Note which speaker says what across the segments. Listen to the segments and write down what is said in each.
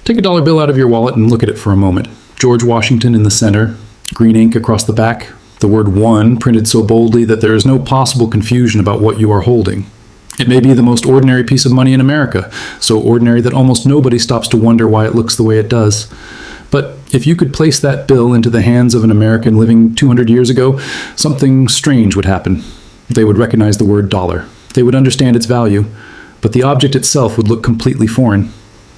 Speaker 1: Take a dollar bill out of your wallet and look at it for a moment. George Washington in the center, green ink across the back, the word one printed so boldly that there is no possible confusion about what you are holding. It may be the most ordinary piece of money in America, so ordinary that almost nobody stops to wonder why it looks the way it does. But if you could place that bill into the hands of an American living 200 years ago, something strange would happen. They would recognize the word dollar. They would understand its value, but the object itself would look completely foreign.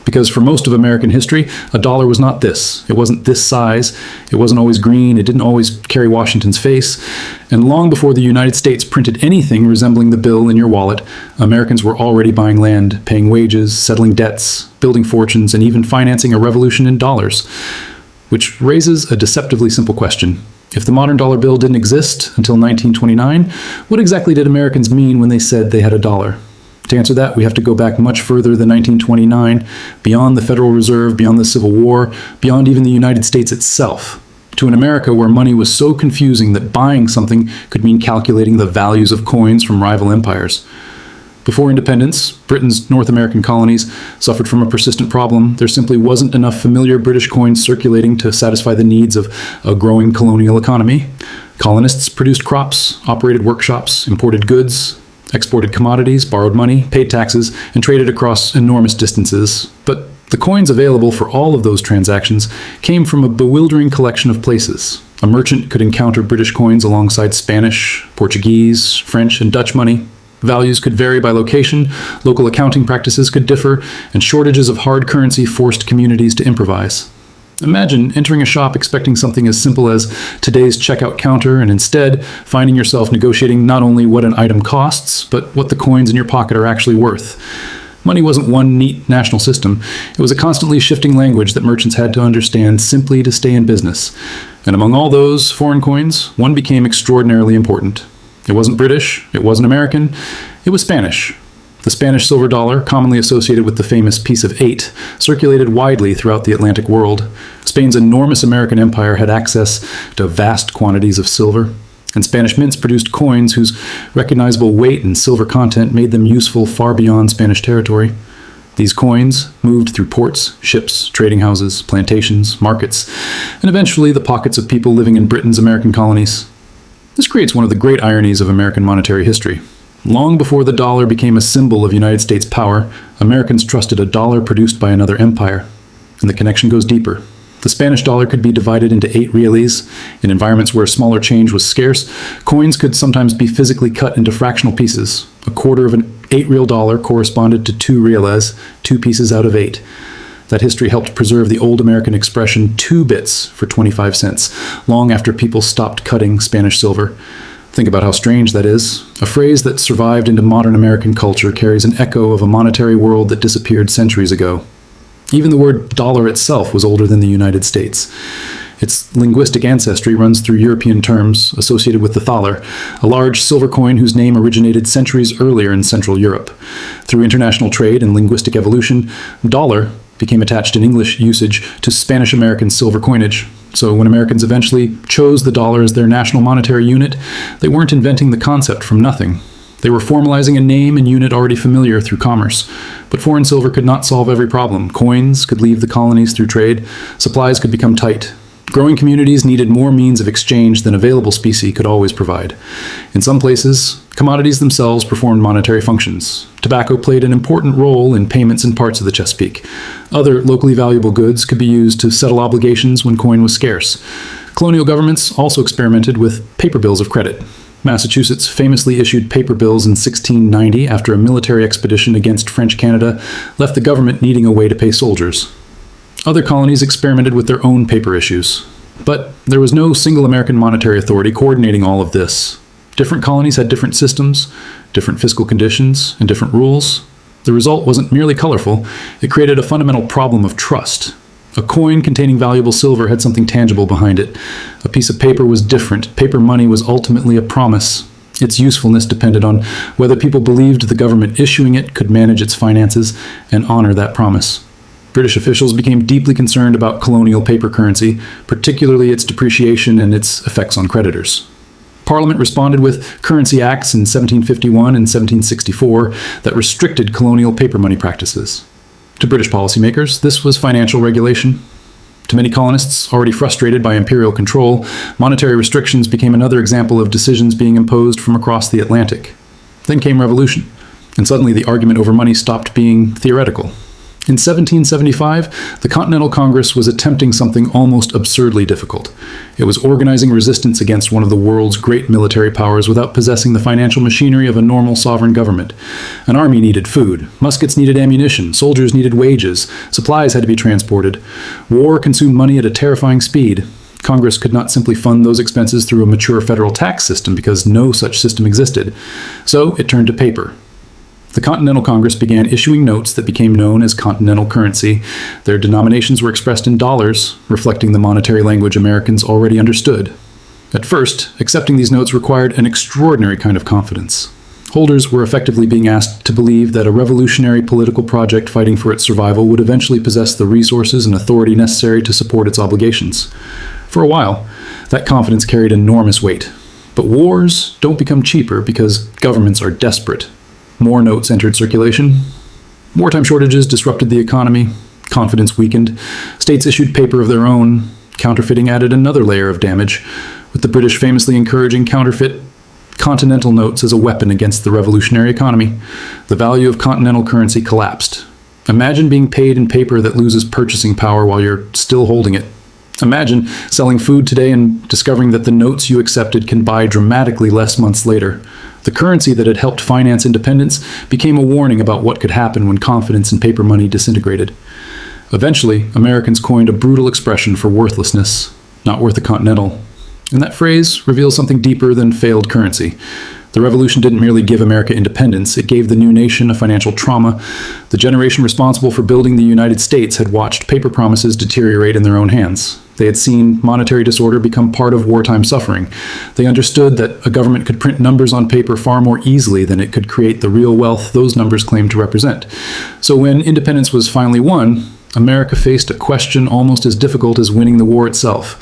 Speaker 1: Because for most of American history, a dollar was not this. It wasn't this size. It wasn't always green. It didn't always carry Washington's face. And long before the United States printed anything resembling the bill in your wallet, Americans were already buying land, paying wages, settling debts, building fortunes, and even financing a revolution in dollars. Which raises a deceptively simple question. If the modern dollar bill didn't exist until 1929, what exactly did Americans mean when they said they had a dollar? To answer that, we have to go back much further than 1929, beyond the Federal Reserve, beyond the Civil War, beyond even the United States itself, to an America where money was so confusing that buying something could mean calculating the values of coins from rival empires. Before independence, Britain's North American colonies suffered from a persistent problem. There simply wasn't enough familiar British coins circulating to satisfy the needs of a growing colonial economy. Colonists produced crops, operated workshops, imported goods, exported commodities, borrowed money, paid taxes, and traded across enormous distances. But the coins available for all of those transactions came from a bewildering collection of places. A merchant could encounter British coins alongside Spanish, Portuguese, French, and Dutch money. Values could vary by location, local accounting practices could differ, and shortages of hard currency forced communities to improvise. Imagine entering a shop expecting something as simple as today's checkout counter and instead finding yourself negotiating not only what an item costs, but what the coins in your pocket are actually worth. Money wasn't one neat national system. It was a constantly shifting language that merchants had to understand simply to stay in business. And among all those foreign coins, one became extraordinarily important. It wasn't British, it wasn't American, it was Spanish. The Spanish silver dollar, commonly associated with the famous piece of 8, circulated widely throughout the Atlantic world. Spain's enormous American empire had access to vast quantities of silver, and Spanish mints produced coins whose recognizable weight and silver content made them useful far beyond Spanish territory. These coins moved through ports, ships, trading houses, plantations, markets, and eventually the pockets of people living in Britain's American colonies. This creates one of the great ironies of American monetary history. Long before the dollar became a symbol of United States power, Americans trusted a dollar produced by another empire. And the connection goes deeper. The Spanish dollar could be divided into 8 reales. In environments where smaller change was scarce, coins could sometimes be physically cut into fractional pieces. A quarter of an 8 real dollar corresponded to 2 reales, 2 pieces out of 8. That history helped preserve the old American expression 2 bits for 25 cents, long after people stopped cutting Spanish silver. Think about how strange that is. A phrase that survived into modern American culture carries an echo of a monetary world that disappeared centuries ago. Even the word dollar itself was older than the United States. Its linguistic ancestry runs through European terms associated with the thaler, a large silver coin whose name originated centuries earlier in Central Europe. Through international trade and linguistic evolution, dollar became attached in English usage to Spanish-American silver coinage. So when Americans eventually chose the dollar as their national monetary unit, they weren't inventing the concept from nothing. They were formalizing a name and unit already familiar through commerce. But foreign silver could not solve every problem. Coins could leave the colonies through trade. Supplies could become tight. Growing communities needed more means of exchange than available specie could always provide. In some places, commodities themselves performed monetary functions. Tobacco played an important role in payments in parts of the Chesapeake. Other locally valuable goods could be used to settle obligations when coin was scarce. Colonial governments also experimented with paper bills of credit. Massachusetts famously issued paper bills in 1690 after a military expedition against French Canada left the government needing a way to pay soldiers. Other colonies experimented with their own paper issues. But there was no single American monetary authority coordinating all of this. Different colonies had different systems, different fiscal conditions, and different rules. The result wasn't merely colorful, it created a fundamental problem of trust. A coin containing valuable silver had something tangible behind it. A piece of paper was different. Paper money was ultimately a promise. Its usefulness depended on whether people believed the government issuing it could manage its finances and honor that promise. British officials became deeply concerned about colonial paper currency, particularly its depreciation and its effects on creditors. Parliament responded with Currency Acts in 1751 and 1764 that restricted colonial paper money practices. To British policymakers, this was financial regulation. To many colonists, already frustrated by imperial control, monetary restrictions became another example of decisions being imposed from across the Atlantic. Then came revolution, and suddenly the argument over money stopped being theoretical. In 1775, the Continental Congress was attempting something almost absurdly difficult. It was organizing resistance against one of the world's great military powers without possessing the financial machinery of a normal sovereign government. An army needed food, muskets needed ammunition, soldiers needed wages, supplies had to be transported. War consumed money at a terrifying speed. Congress could not simply fund those expenses through a mature federal tax system because no such system existed. So it turned to paper. The Continental Congress began issuing notes that became known as Continental currency. Their denominations were expressed in dollars, reflecting the monetary language Americans already understood. At first, accepting these notes required an extraordinary kind of confidence. Holders were effectively being asked to believe that a revolutionary political project fighting for its survival would eventually possess the resources and authority necessary to support its obligations. For a while, that confidence carried enormous weight. But wars don't become cheaper because governments are desperate. More notes entered circulation. Wartime shortages disrupted the economy. Confidence weakened. States issued paper of their own. Counterfeiting added another layer of damage, with the British famously encouraging counterfeit Continental notes as a weapon against the revolutionary economy. The value of Continental currency collapsed. Imagine being paid in paper that loses purchasing power while you're still holding it. Imagine selling food today and discovering that the notes you accepted can buy dramatically less months later. The currency that had helped finance independence became a warning about what could happen when confidence in paper money disintegrated. Eventually, Americans coined a brutal expression for worthlessness, not worth a continental. And that phrase reveals something deeper than failed currency. The revolution didn't merely give America independence, it gave the new nation a financial trauma. The generation responsible for building the United States had watched paper promises deteriorate in their own hands. They had seen monetary disorder become part of wartime suffering. They understood that a government could print numbers on paper far more easily than it could create the real wealth those numbers claimed to represent. So when independence was finally won, America faced a question almost as difficult as winning the war itself.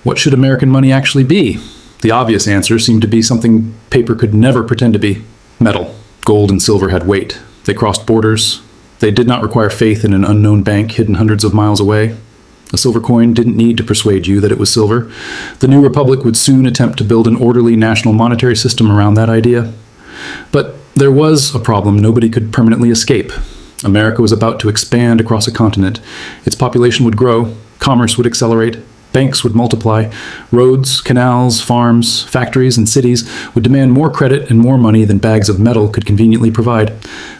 Speaker 1: What should American money actually be? The obvious answer seemed to be something paper could never pretend to be: metal. Gold and silver had weight. They crossed borders. They did not require faith in an unknown bank hidden hundreds of miles away. A silver coin didn't need to persuade you that it was silver. The new republic would soon attempt to build an orderly national monetary system around that idea. But there was a problem nobody could permanently escape. America was about to expand across a continent. Its population would grow, commerce would accelerate, banks would multiply, roads, canals, farms, factories, and cities would demand more credit and more money than bags of metal could conveniently provide.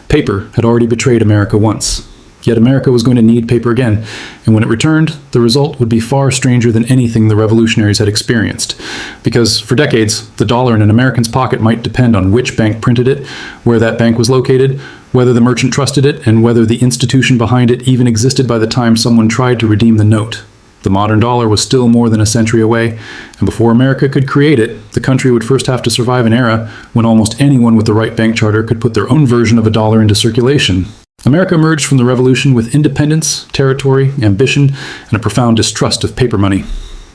Speaker 1: Paper had already betrayed America once. Yet America was going to need paper again, and when it returned, the result would be far stranger than anything the revolutionaries had experienced. Because for decades, the dollar in an American's pocket might depend on which bank printed it, where that bank was located, whether the merchant trusted it, and whether the institution behind it even existed by the time someone tried to redeem the note. The modern dollar was still more than a century away, and before America could create it, the country would first have to survive an era when almost anyone with the right bank charter could put their own version of a dollar into circulation. America emerged from the Revolution with independence, territory, ambition, and a profound distrust of paper money.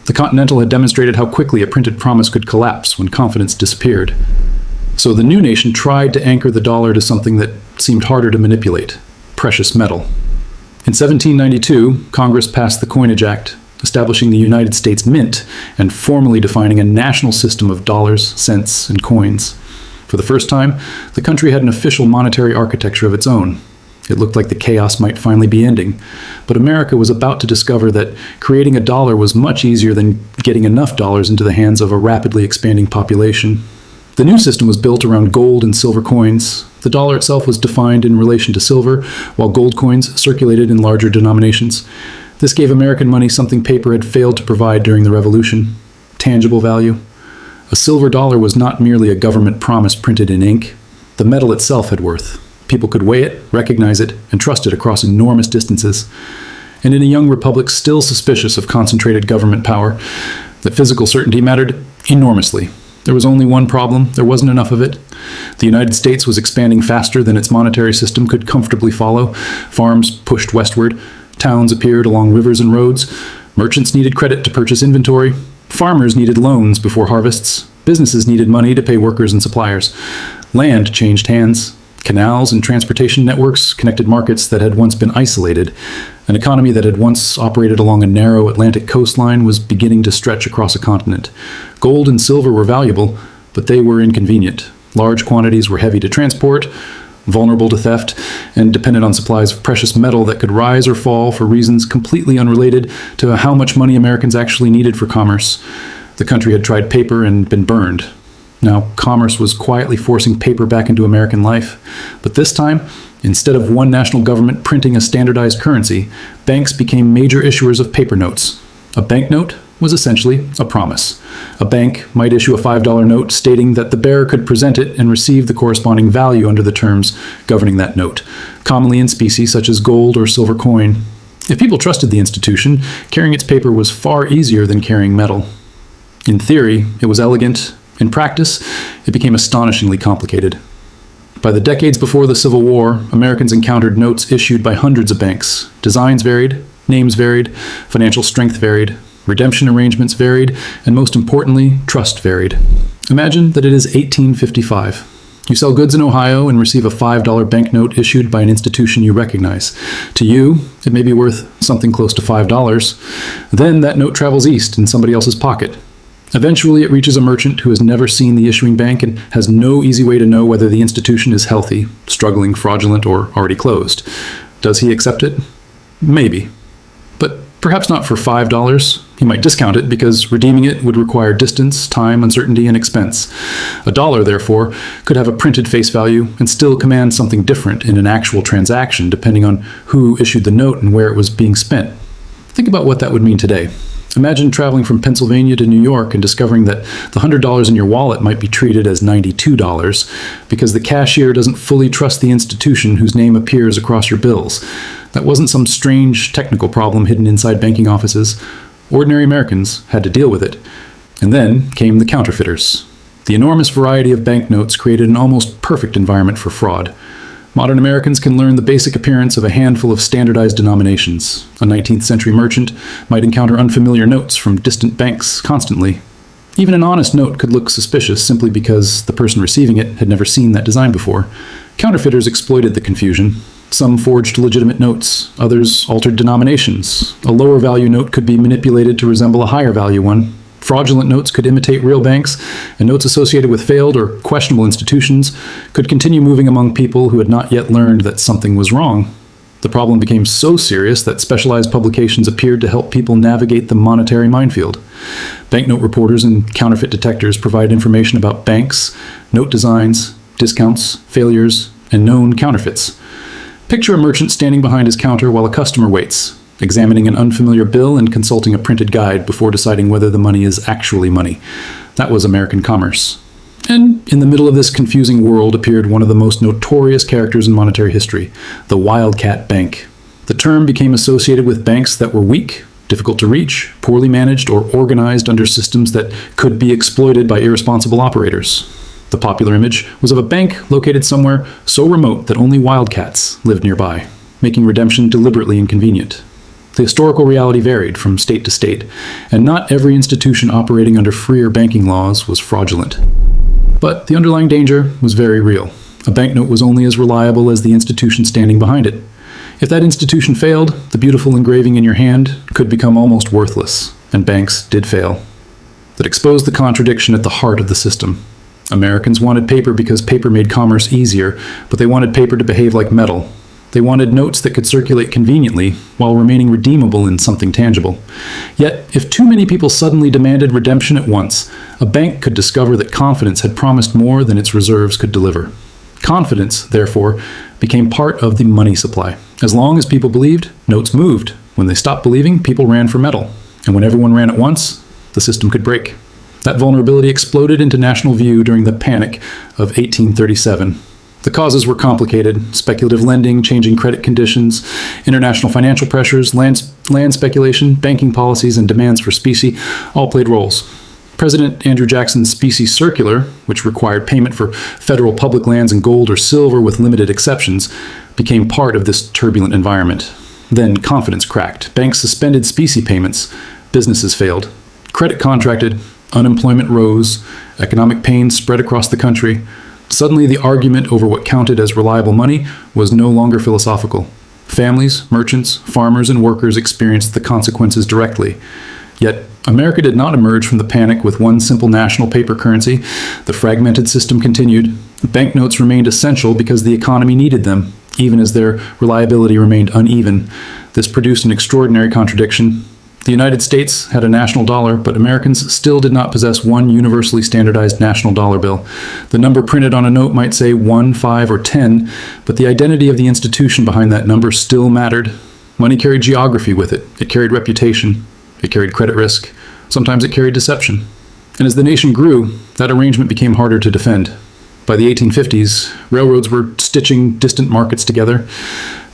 Speaker 1: The Continental had demonstrated how quickly a printed promise could collapse when confidence disappeared. So the new nation tried to anchor the dollar to something that seemed harder to manipulate: precious metal. In 1792, Congress passed the Coinage Act, establishing the United States Mint and formally defining a national system of dollars, cents, and coins. For the first time, the country had an official monetary architecture of its own. It looked like the chaos might finally be ending, but America was about to discover that creating a dollar was much easier than getting enough dollars into the hands of a rapidly expanding population. The new system was built around gold and silver coins. The dollar itself was defined in relation to silver, while gold coins circulated in larger denominations. This gave American money something paper had failed to provide during the Revolution: tangible value. A silver dollar was not merely a government promise printed in ink. The metal itself had worth. People could weigh it, recognize it, and trust it across enormous distances. And in a young republic still suspicious of concentrated government power, that physical certainty mattered enormously. There was only one problem: there wasn't enough of it. The United States was expanding faster than its monetary system could comfortably follow. Farms pushed westward. Towns appeared along rivers and roads. Merchants needed credit to purchase inventory. Farmers needed loans before harvests. Businesses needed money to pay workers and suppliers. Land changed hands. Canals and transportation networks connected markets that had once been isolated. An economy that had once operated along a narrow Atlantic coastline was beginning to stretch across a continent. Gold and silver were valuable, but they were inconvenient. Large quantities were heavy to transport, vulnerable to theft, and dependent on supplies of precious metal that could rise or fall for reasons completely unrelated to how much money Americans actually needed for commerce. The country had tried paper and been burned. Now, commerce was quietly forcing paper back into American life. But this time, instead of one national government printing a standardized currency, banks became major issuers of paper notes. A banknote was essentially a promise. A bank might issue a $5 note stating that the bearer could present it and receive the corresponding value under the terms governing that note, commonly in specie such as gold or silver coin. If people trusted the institution, carrying its paper was far easier than carrying metal. In theory, it was elegant. In practice, it became astonishingly complicated. By the decades before the Civil War, Americans encountered notes issued by hundreds of banks. Designs varied, names varied, financial strength varied, redemption arrangements varied, and most importantly, trust varied. Imagine that it is 1855. You sell goods in Ohio and receive a $5 banknote issued by an institution you recognize. To you, it may be worth something close to $5. Then that note travels east in somebody else's pocket. Eventually, it reaches a merchant who has never seen the issuing bank and has no easy way to know whether the institution is healthy, struggling, fraudulent, or already closed. Does he accept it? Maybe. But perhaps not for $5. He might discount it because redeeming it would require distance, time, uncertainty, and expense. A dollar, therefore, could have a printed face value and still command something different in an actual transaction, depending on who issued the note and where it was being spent. Think about what that would mean today. Imagine traveling from Pennsylvania to New York and discovering that the $100 in your wallet might be treated as $92 because the cashier doesn't fully trust the institution whose name appears across your bills. That wasn't some strange technical problem hidden inside banking offices. Ordinary Americans had to deal with it. And then came the counterfeiters. The enormous variety of banknotes created an almost perfect environment for fraud. Modern Americans can learn the basic appearance of a handful of standardized denominations. A 19th century merchant might encounter unfamiliar notes from distant banks constantly. Even an honest note could look suspicious simply because the person receiving it had never seen that design before. Counterfeiters exploited the confusion. Some forged legitimate notes, others altered denominations. A lower value note could be manipulated to resemble a higher value one. Fraudulent notes could imitate real banks, and notes associated with failed or questionable institutions could continue moving among people who had not yet learned that something was wrong. The problem became so serious that specialized publications appeared to help people navigate the monetary minefield. Banknote reporters and counterfeit detectors provide information about banks, note designs, discounts, failures, and known counterfeits. Picture a merchant standing behind his counter while a customer waits, examining an unfamiliar bill and consulting a printed guide before deciding whether the money is actually money. That was American commerce. And in the middle of this confusing world appeared one of the most notorious characters in monetary history, the Wildcat Bank. The term became associated with banks that were weak, difficult to reach, poorly managed, or organized under systems that could be exploited by irresponsible operators. The popular image was of a bank located somewhere so remote that only wildcats lived nearby, making redemption deliberately inconvenient. The historical reality varied from state to state, and not every institution operating under freer banking laws was fraudulent. But the underlying danger was very real. A banknote was only as reliable as the institution standing behind it. If that institution failed, the beautiful engraving in your hand could become almost worthless, and banks did fail. That exposed the contradiction at the heart of the system. Americans wanted paper because paper made commerce easier, but they wanted paper to behave like metal. They wanted notes that could circulate conveniently while remaining redeemable in something tangible. Yet, if too many people suddenly demanded redemption at once, a bank could discover that confidence had promised more than its reserves could deliver. Confidence, therefore, became part of the money supply. As long as people believed, notes moved. When they stopped believing, people ran for metal. And when everyone ran at once, the system could break. That vulnerability exploded into national view during the Panic of 1837. The causes were complicated: speculative lending, changing credit conditions, international financial pressures, land speculation, banking policies, and demands for specie all played roles. President Andrew Jackson's Specie Circular, which required payment for federal public lands in gold or silver with limited exceptions, became part of this turbulent environment. Then confidence cracked. Banks suspended specie payments. Businesses failed. Credit contracted. Unemployment rose. Economic pain spread across the country. Suddenly, the argument over what counted as reliable money was no longer philosophical. Families, merchants, farmers, and workers experienced the consequences directly. Yet, America did not emerge from the panic with one simple national paper currency. The fragmented system continued. Banknotes remained essential because the economy needed them, even as their reliability remained uneven. This produced an extraordinary contradiction. The United States had a national dollar, but Americans still did not possess one universally standardized national dollar bill. The number printed on a note might say 1, 5, or 10, but the identity of the institution behind that number still mattered. Money carried geography with it. It carried reputation. It carried credit risk. Sometimes it carried deception. And as the nation grew, that arrangement became harder to defend. By the 1850s, railroads were stitching distant markets together.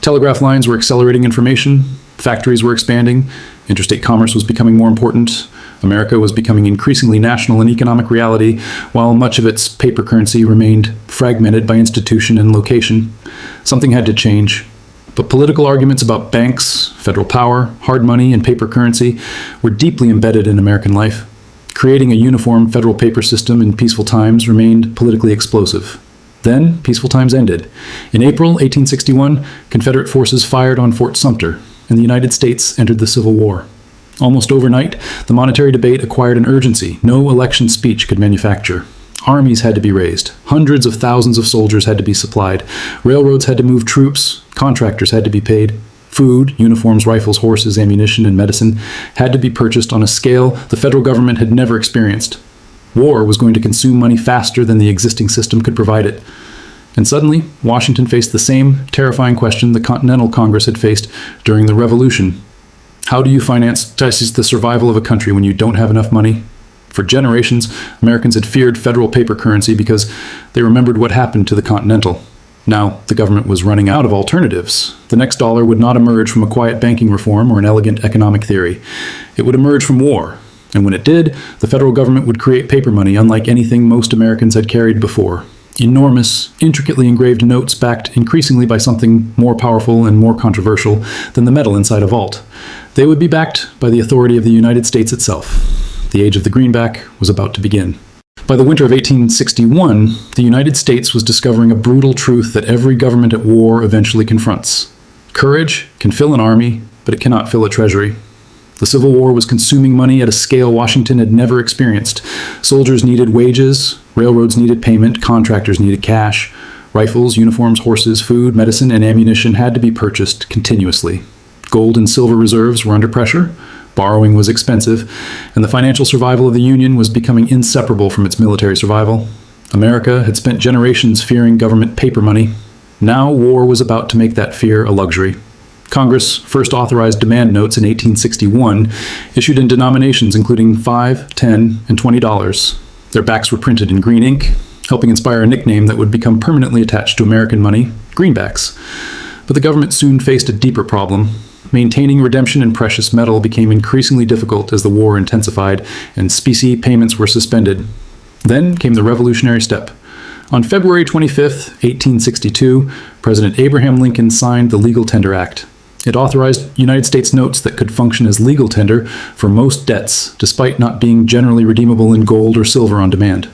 Speaker 1: Telegraph lines were accelerating information. Factories were expanding. Interstate commerce was becoming more important. America was becoming increasingly national in economic reality, while much of its paper currency remained fragmented by institution and location. Something had to change. But political arguments about banks, federal power, hard money, and paper currency were deeply embedded in American life. Creating a uniform federal paper system in peaceful times remained politically explosive. Then, peaceful times ended. In April 1861, Confederate forces fired on Fort Sumter, and the United States entered the Civil War. Almost overnight, the monetary debate acquired an urgency no election speech could manufacture. Armies had to be raised. Hundreds of thousands of soldiers had to be supplied. Railroads had to move troops. Contractors had to be paid. Food, uniforms, rifles, horses, ammunition, and medicine had to be purchased on a scale the federal government had never experienced. War was going to consume money faster than the existing system could provide it. And suddenly, Washington faced the same terrifying question the Continental Congress had faced during the Revolution. How do you finance the survival of a country when you don't have enough money? For generations, Americans had feared federal paper currency because they remembered what happened to the Continental. Now, the government was running out of alternatives. The next dollar would not emerge from a quiet banking reform or an elegant economic theory. It would emerge from war. And when it did, the federal government would create paper money unlike anything most Americans had carried before. Enormous, intricately engraved notes backed increasingly by something more powerful and more controversial than the metal inside a vault. They would be backed by the authority of the United States itself. The age of the greenback was about to begin. By the winter of 1861, the United States was discovering a brutal truth that every government at war eventually confronts. Courage can fill an army, but it cannot fill a treasury. The Civil War was consuming money at a scale Washington had never experienced. Soldiers needed wages, railroads needed payment, contractors needed cash. Rifles, uniforms, horses, food, medicine, and ammunition had to be purchased continuously. Gold and silver reserves were under pressure. Borrowing was expensive, and the financial survival of the Union was becoming inseparable from its military survival. America had spent generations fearing government paper money. Now war was about to make that fear a luxury. Congress first authorized demand notes in 1861, issued in denominations including $5, $10, and $20. Their backs were printed in green ink, helping inspire a nickname that would become permanently attached to American money, greenbacks. But the government soon faced a deeper problem. Maintaining redemption in precious metal became increasingly difficult as the war intensified and specie payments were suspended. Then came the revolutionary step. On February 25, 1862, President Abraham Lincoln signed the Legal Tender Act. It authorized United States notes that could function as legal tender for most debts, despite not being generally redeemable in gold or silver on demand.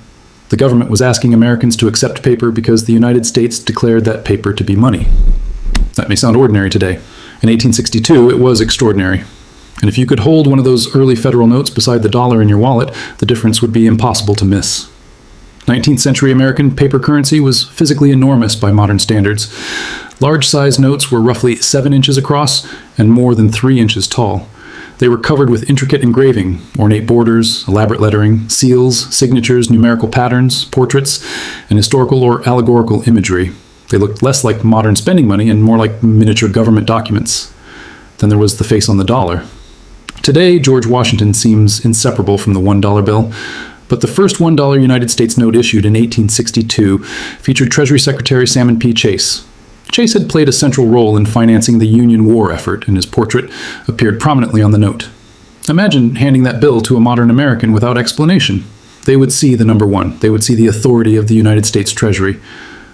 Speaker 1: The government was asking Americans to accept paper because the United States declared that paper to be money. That may sound ordinary today. In 1862, it was extraordinary. And if you could hold one of those early federal notes beside the dollar in your wallet, the difference would be impossible to miss. 19th century American paper currency was physically enormous by modern standards. Large-sized notes were roughly 7 inches across and more than 3 inches tall. They were covered with intricate engraving, ornate borders, elaborate lettering, seals, signatures, numerical patterns, portraits, and historical or allegorical imagery. They looked less like modern spending money and more like miniature government documents. Then there was the face on the dollar. Today, George Washington seems inseparable from the $1 bill, but the first $1 United States note issued in 1862 featured Treasury Secretary Salmon P. Chase. Chase had played a central role in financing the Union war effort, and his portrait appeared prominently on the note. Imagine handing that bill to a modern American without explanation. They would see the number 1. They would see the authority of the United States Treasury.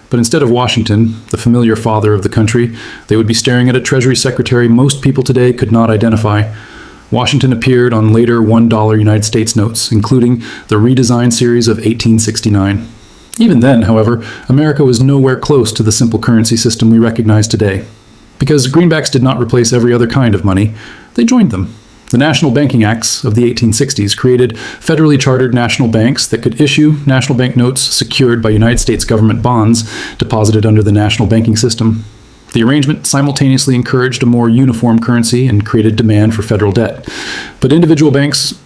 Speaker 1: But instead of Washington, the familiar father of the country, they would be staring at a Treasury Secretary most people today could not identify. Washington appeared on later $1 United States notes, including the redesign series of 1869. Even then, however, America was nowhere close to the simple currency system we recognize today. Because greenbacks did not replace every other kind of money, they joined them. The National Banking Acts of the 1860s created federally chartered national banks that could issue national banknotes secured by United States government bonds deposited under the national banking system. The arrangement simultaneously encouraged a more uniform currency and created demand for federal debt. But individual banks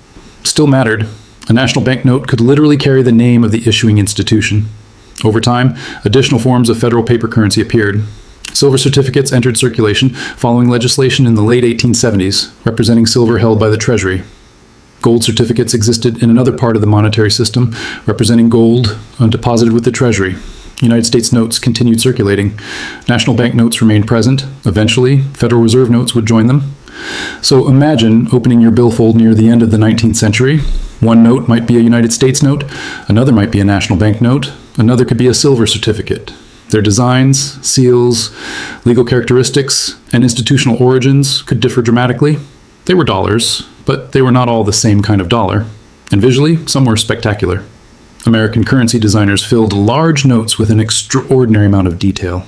Speaker 1: still mattered. A national banknote could literally carry the name of the issuing institution. Over time, additional forms of federal paper currency appeared. Silver certificates entered circulation following legislation in the late 1870s, representing silver held by the Treasury. Gold certificates existed in another part of the monetary system, representing gold deposited with the Treasury. United States notes continued circulating. National bank notes remained present. Eventually, Federal Reserve notes would join them. So imagine opening your billfold near the end of the 19th century. One note might be a United States note, another might be a national bank note, another could be a silver certificate. Their designs, seals, legal characteristics, and institutional origins could differ dramatically. They were dollars, but they were not all the same kind of dollar. And visually, some were spectacular. American currency designers filled large notes with an extraordinary amount of detail.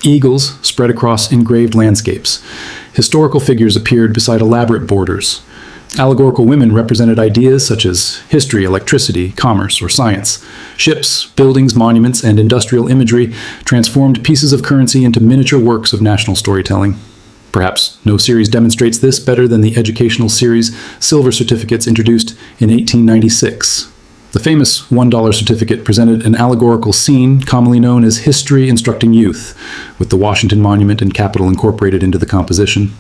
Speaker 1: Eagles spread across engraved landscapes. Historical figures appeared beside elaborate borders. Allegorical women represented ideas such as history, electricity, commerce, or science. Ships, buildings, monuments, and industrial imagery transformed pieces of currency into miniature works of national storytelling. Perhaps no series demonstrates this better than the educational series Silver Certificates introduced in 1896. The famous $1 certificate presented an allegorical scene commonly known as History Instructing Youth, with the Washington Monument and Capitol incorporated into the composition.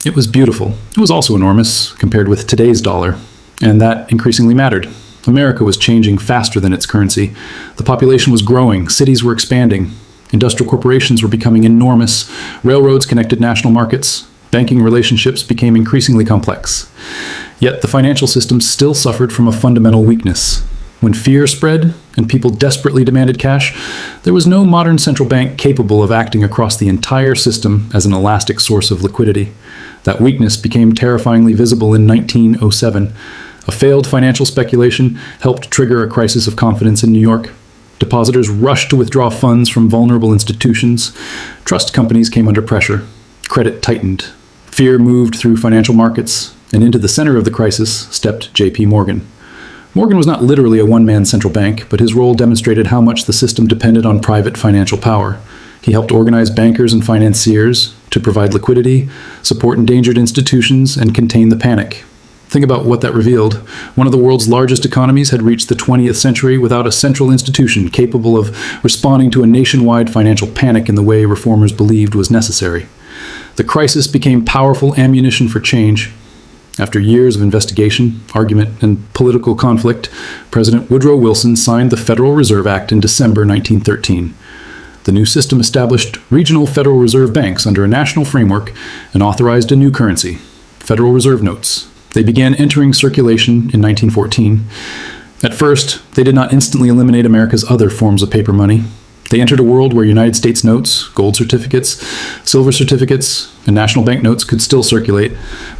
Speaker 1: It was beautiful. It was also enormous compared with today's dollar, and that increasingly mattered. America was changing faster than its currency. The population was growing, cities were expanding, industrial corporations were becoming enormous, railroads connected national markets, banking relationships became increasingly complex. Yet the financial system still suffered from a fundamental weakness. When fear spread and people desperately demanded cash, there was no modern central bank capable of acting across the entire system as an elastic source of liquidity. That weakness became terrifyingly visible in 1907. A failed financial speculation helped trigger a crisis of confidence in New York. Depositors rushed to withdraw funds from vulnerable institutions. Trust companies came under pressure. Credit tightened. Fear moved through financial markets, and into the center of the crisis stepped J.P. Morgan. Morgan was not literally a one-man central bank, but his role demonstrated how much the system depended on private financial power. He helped organize bankers and financiers to provide liquidity, support endangered institutions, and contain the panic. Think about what that revealed. One of the world's largest economies had reached the 20th century without a central institution capable of responding to a nationwide financial panic in the way reformers believed was necessary. The crisis became powerful ammunition for change. After years of investigation, argument, and political conflict, President Woodrow Wilson signed the Federal Reserve Act in December 1913. The new system established regional Federal Reserve banks under a national framework and authorized a new currency, Federal Reserve notes. They began entering circulation in 1914. At first, they did not instantly eliminate America's other forms of paper money. They entered a world where United States notes, gold certificates, silver certificates, and national bank notes could still circulate,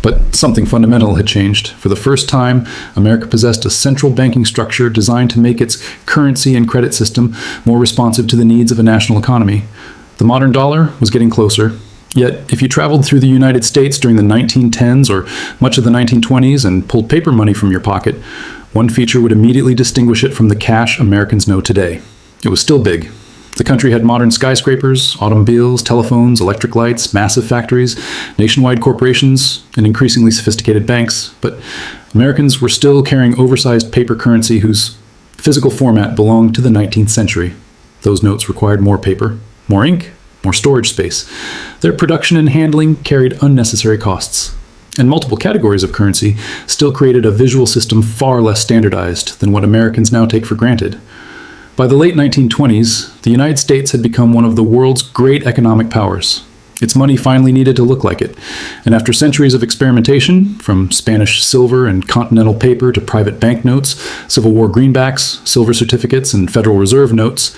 Speaker 1: but something fundamental had changed. For the first time, America possessed a central banking structure designed to make its currency and credit system more responsive to the needs of a national economy. The modern dollar was getting closer. Yet, if you traveled through the United States during the 1910s or much of the 1920s and pulled paper money from your pocket, one feature would immediately distinguish it from the cash Americans know today. It was still big. The country had modern skyscrapers, automobiles, telephones, electric lights, massive factories, nationwide corporations, and increasingly sophisticated banks, but Americans were still carrying oversized paper currency whose physical format belonged to the 19th century. Those notes required more paper, more ink, more storage space. Their production and handling carried unnecessary costs. And multiple categories of currency still created a visual system far less standardized than what Americans now take for granted. By the late 1920s, the United States had become one of the world's great economic powers. Its money finally needed to look like it, and after centuries of experimentation, from Spanish silver and Continental paper to private banknotes, Civil War greenbacks, silver certificates, and Federal Reserve notes,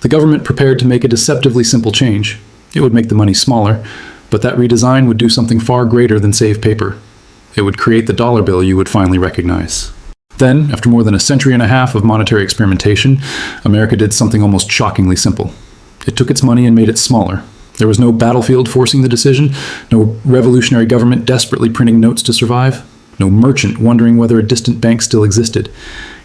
Speaker 1: the government prepared to make a deceptively simple change. It would make the money smaller, but that redesign would do something far greater than save paper. It would create the dollar bill you would finally recognize. Then, after more than a century and a half of monetary experimentation, America did something almost shockingly simple. It took its money and made it smaller. There was no battlefield forcing the decision, no revolutionary government desperately printing notes to survive, no merchant wondering whether a distant bank still existed.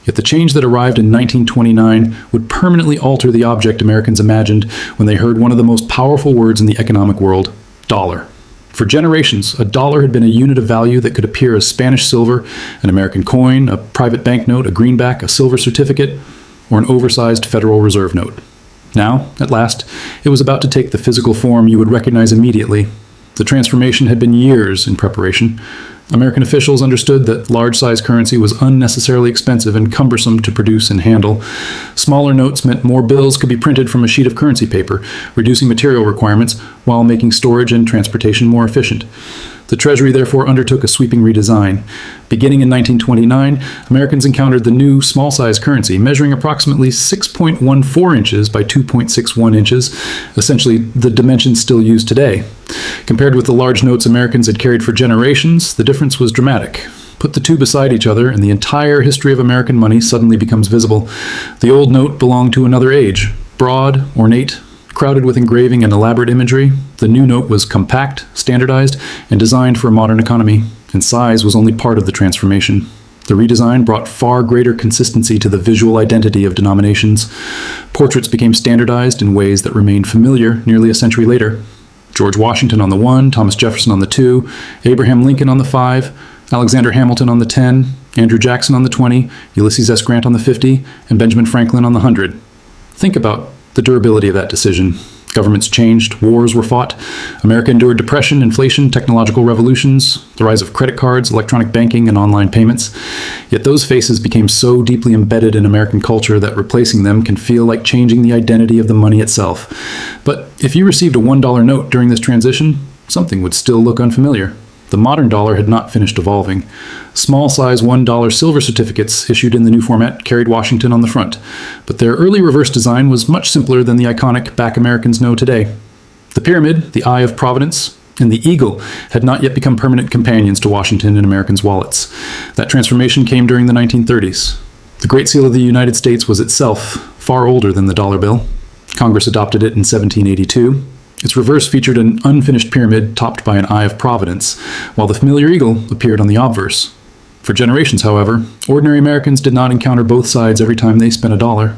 Speaker 1: Yet the change that arrived in 1929 would permanently alter the object Americans imagined when they heard one of the most powerful words in the economic world, dollar. For generations, a dollar had been a unit of value that could appear as Spanish silver, an American coin, a private banknote, a greenback, a silver certificate, or an oversized Federal Reserve note. Now, at last, it was about to take the physical form you would recognize immediately. The transformation had been years in preparation. American officials understood that large-size currency was unnecessarily expensive and cumbersome to produce and handle. Smaller notes meant more bills could be printed from a sheet of currency paper, reducing material requirements while making storage and transportation more efficient. The Treasury therefore undertook a sweeping redesign. Beginning in 1929, Americans encountered the new small-size currency, measuring approximately 6.14 inches by 2.61 inches, essentially the dimensions still used today. Compared with the large notes Americans had carried for generations, the difference was dramatic. Put the two beside each other, and the entire history of American money suddenly becomes visible. The old note belonged to another age, broad, ornate, crowded with engraving and elaborate imagery. The new note was compact, standardized, and designed for a modern economy, and size was only part of the transformation. The redesign brought far greater consistency to the visual identity of denominations. Portraits became standardized in ways that remained familiar nearly a century later. George Washington on the 1, Thomas Jefferson on the 2, Abraham Lincoln on the 5, Alexander Hamilton on the 10, Andrew Jackson on the 20, Ulysses S. Grant on the 50, and Benjamin Franklin on the 100. Think about the durability of that decision. Governments changed, wars were fought, America endured depression, inflation, technological revolutions, the rise of credit cards, electronic banking, and online payments. Yet those faces became so deeply embedded in American culture that replacing them can feel like changing the identity of the money itself. But if you received a $1 note during this transition, something would still look unfamiliar. The modern dollar had not finished evolving. Small-size $1 silver certificates issued in the new format carried Washington on the front, but their early reverse design was much simpler than the iconic back Americans know today. The pyramid, the Eye of Providence, and the eagle had not yet become permanent companions to Washington in Americans' wallets. That transformation came during the 1930s. The Great Seal of the United States was itself far older than the dollar bill. Congress adopted it in 1782. Its reverse featured an unfinished pyramid topped by an Eye of Providence, while the familiar eagle appeared on the obverse. For generations, however, ordinary Americans did not encounter both sides every time they spent a dollar.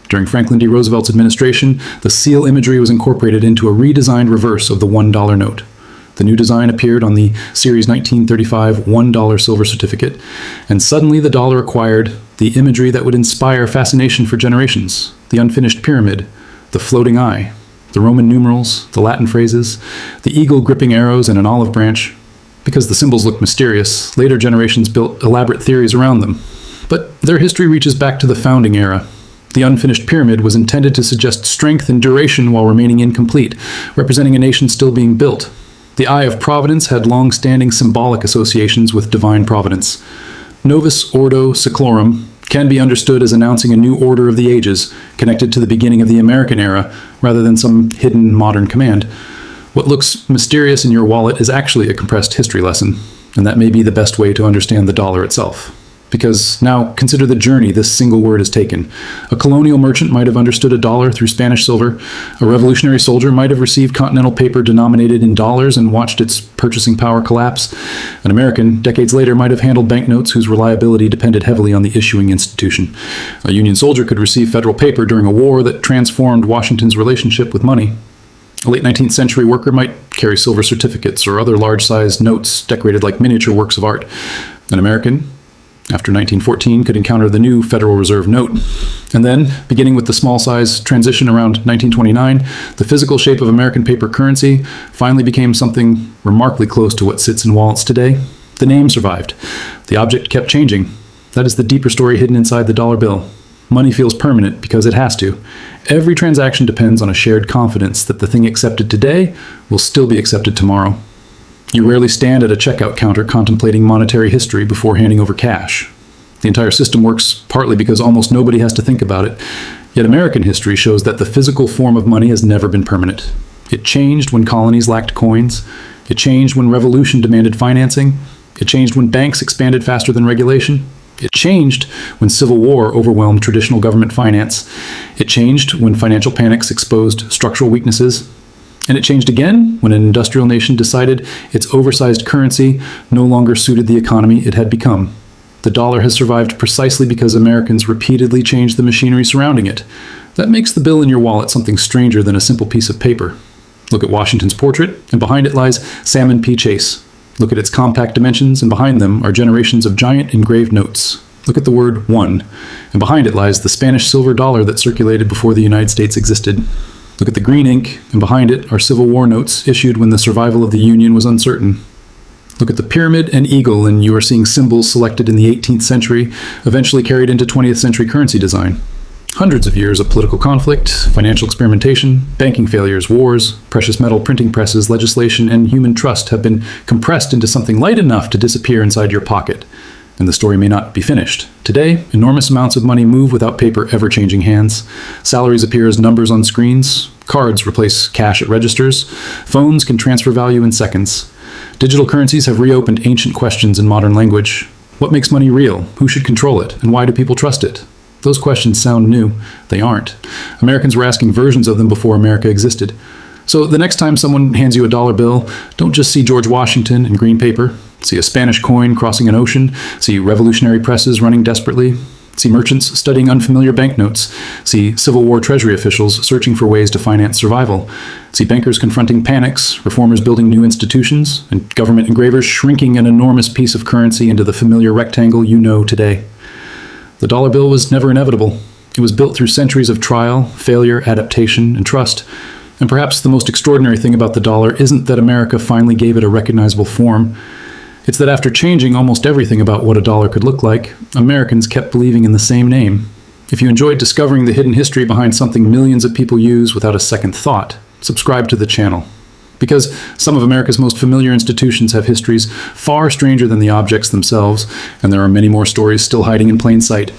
Speaker 1: During Franklin D. Roosevelt's administration, the seal imagery was incorporated into a redesigned reverse of the $1 note. The new design appeared on the Series 1935 $1 silver certificate, and suddenly the dollar acquired the imagery that would inspire fascination for generations: the unfinished pyramid, the floating eye, the Roman numerals, the Latin phrases, the eagle gripping arrows and an olive branch. Because the symbols looked mysterious, later generations built elaborate theories around them. But their history reaches back to the founding era. The unfinished pyramid was intended to suggest strength and duration while remaining incomplete, representing a nation still being built. The Eye of Providence had long-standing symbolic associations with divine providence. Novus Ordo Seclorum can be understood as announcing a new order of the ages, connected to the beginning of the American era, rather than some hidden modern command. What looks mysterious in your wallet is actually a compressed history lesson, and that may be the best way to understand the dollar itself. Because now, consider the journey this single word has taken. A colonial merchant might have understood a dollar through Spanish silver. A revolutionary soldier might have received Continental paper denominated in dollars and watched its purchasing power collapse. An American, decades later, might have handled banknotes whose reliability depended heavily on the issuing institution. A Union soldier could receive federal paper during a war that transformed Washington's relationship with money. A late 19th century worker might carry silver certificates or other large-sized notes decorated like miniature works of art. An American, after 1914, could encounter the new Federal Reserve note. And then, beginning with the small-size transition around 1929, the physical shape of American paper currency finally became something remarkably close to what sits in wallets today. The name survived. The object kept changing. That is the deeper story hidden inside the dollar bill. Money feels permanent because it has to. Every transaction depends on a shared confidence that the thing accepted today will still be accepted tomorrow. You rarely stand at a checkout counter contemplating monetary history before handing over cash. The entire system works partly because almost nobody has to think about it. Yet American history shows that the physical form of money has never been permanent. It changed when colonies lacked coins. It changed when revolution demanded financing. It changed when banks expanded faster than regulation. It changed when civil war overwhelmed traditional government finance. It changed when financial panics exposed structural weaknesses. And it changed again when an industrial nation decided its oversized currency no longer suited the economy it had become. The dollar has survived precisely because Americans repeatedly changed the machinery surrounding it. That makes the bill in your wallet something stranger than a simple piece of paper. Look at Washington's portrait, and behind it lies Salmon P. Chase. Look at its compact dimensions, and behind them are generations of giant engraved notes. Look at the word one, and behind it lies the Spanish silver dollar that circulated before the United States existed. Look at the green ink, and behind it are Civil War notes issued when the survival of the Union was uncertain. Look at the pyramid and eagle, and you are seeing symbols selected in the 18th century, eventually carried into 20th century currency design. Hundreds of years of political conflict, financial experimentation, banking failures, wars, precious metal printing presses, legislation, and human trust have been compressed into something light enough to disappear inside your pocket. And the story may not be finished. Today, enormous amounts of money move without paper ever changing hands. Salaries appear as numbers on screens. Cards replace cash at registers. Phones can transfer value in seconds. Digital currencies have reopened ancient questions in modern language. What makes money real? Who should control it? And why do people trust it? Those questions sound new. They aren't. Americans were asking versions of them before America existed. So the next time someone hands you a dollar bill, don't just see George Washington in green paper. See a Spanish coin crossing an ocean. See revolutionary presses running desperately. See merchants studying unfamiliar banknotes. See Civil War Treasury officials searching for ways to finance survival. See bankers confronting panics, reformers building new institutions, and government engravers shrinking an enormous piece of currency into the familiar rectangle you know today. The dollar bill was never inevitable. It was built through centuries of trial, failure, adaptation, and trust. And perhaps the most extraordinary thing about the dollar isn't that America finally gave it a recognizable form. It's that after changing almost everything about what a dollar could look like, Americans kept believing in the same name. If you enjoyed discovering the hidden history behind something millions of people use without a second thought, subscribe to the channel. Because some of America's most familiar institutions have histories far stranger than the objects themselves, and there are many more stories still hiding in plain sight.